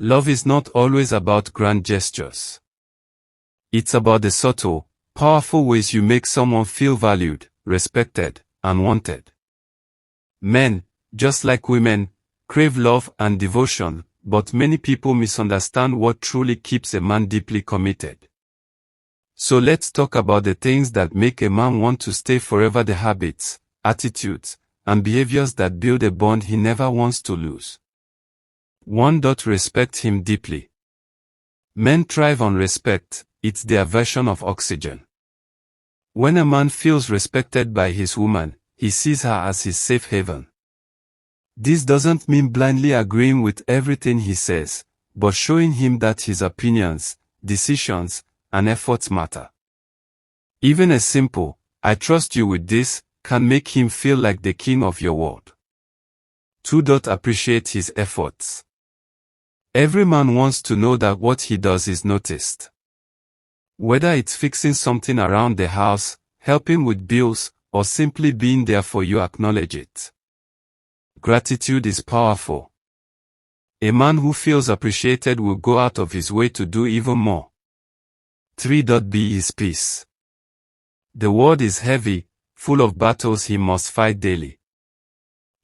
Love is not always about grand gestures. It's about the subtle, powerful ways you make someone feel valued, respected, and wanted. Men, just like women, crave love and devotion, but many people misunderstand what truly keeps a man deeply committed. So let's talk about the things that make a man want to stay forever: the habits, attitudes, and behaviors that build a bond he never wants to lose. 1. Respect him deeply. Men thrive on respect, it's their version of oxygen. When a man feels respected by his woman, he sees her as his safe haven. This doesn't mean blindly agreeing with everything he says, but showing him that his opinions, decisions, and efforts matter. Even a simple, "I trust you with this," can make him feel like the king of your world. 2. Appreciate his efforts. Every man wants to know that what he does is noticed. Whether it's fixing something around the house, helping with bills, or simply being there for you, acknowledge it. Gratitude is powerful. A man who feels appreciated will go out of his way to do even more. 3. Be his peace. The world is heavy, full of battles he must fight daily.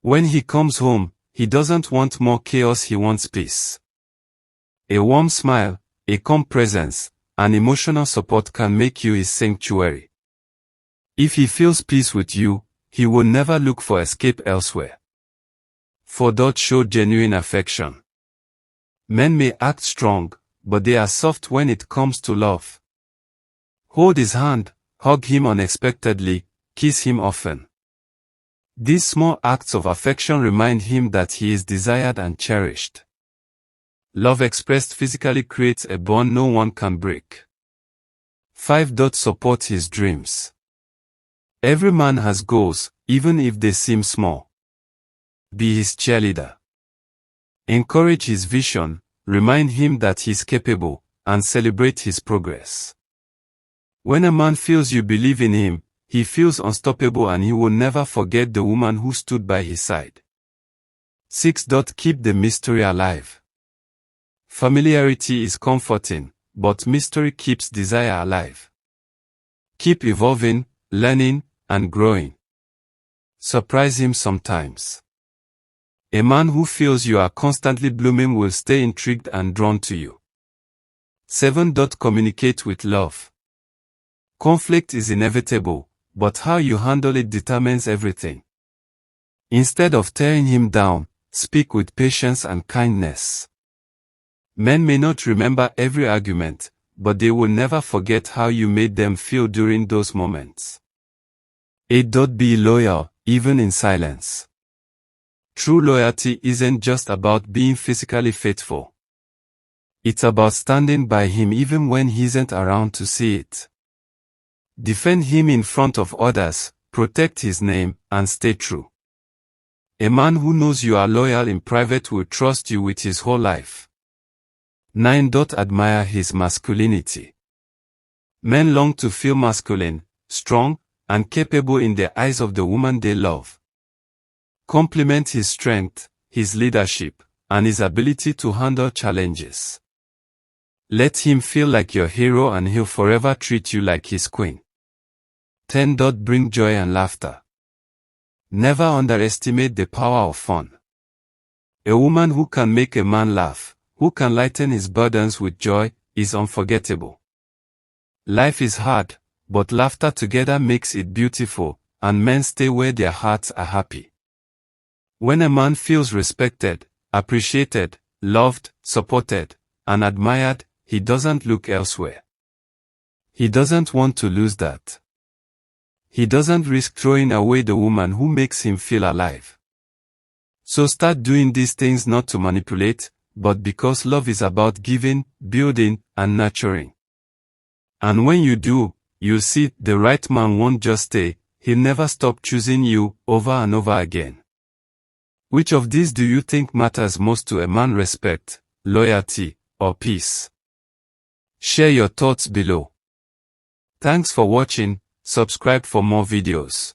When he comes home, he doesn't want more chaos, he wants peace. A warm smile, a calm presence, and emotional support can make you his sanctuary. If he feels peace with you, he will never look for escape elsewhere. 4. Show genuine affection. Men may act strong, but they are soft when it comes to love. Hold his hand, hug him unexpectedly, kiss him often. These small acts of affection remind him that he is desired and cherished. Love expressed physically creates a bond no one can break. 5. Support his dreams. Every man has goals, even if they seem small. Be his cheerleader. Encourage his vision, remind him that he is capable, and celebrate his progress. When a man feels you believe in him, he feels unstoppable and he will never forget the woman who stood by his side. 6. Keep the mystery alive. Familiarity is comforting, but mystery keeps desire alive. Keep evolving, learning, and growing. Surprise him sometimes. A man who feels you are constantly blooming will stay intrigued and drawn to you. 7. Communicate with love. Conflict is inevitable, but how you handle it determines everything. Instead of tearing him down, speak with patience and kindness. Men may not remember every argument, but they will never forget how you made them feel during those moments. 8. Be loyal, even in silence. True loyalty isn't just about being physically faithful. It's about standing by him even when he isn't around to see it. Defend him in front of others, protect his name, and stay true. A man who knows you are loyal in private will trust you with his whole life. 9. Admire his masculinity. Men long to feel masculine, strong, and capable in the eyes of the woman they love. Compliment his strength, his leadership, and his ability to handle challenges. Let him feel like your hero and he'll forever treat you like his queen. 10. Bring joy and laughter. Never underestimate the power of fun. A woman who can make a man laugh, who can lighten his burdens with joy, is unforgettable. Life is hard, but laughter together makes it beautiful, and men stay where their hearts are happy. When a man feels respected, appreciated, loved, supported, and admired, he doesn't look elsewhere. He doesn't want to lose that. He doesn't risk throwing away the woman who makes him feel alive. So start doing these things not to manipulate, but because love is about giving, building, and nurturing. And when you do, you'll see the right man won't just stay, he'll never stop choosing you over and over again. Which of these do you think matters most to a man: respect, loyalty, or peace? Share your thoughts below. Thanks for watching. Subscribe for more videos.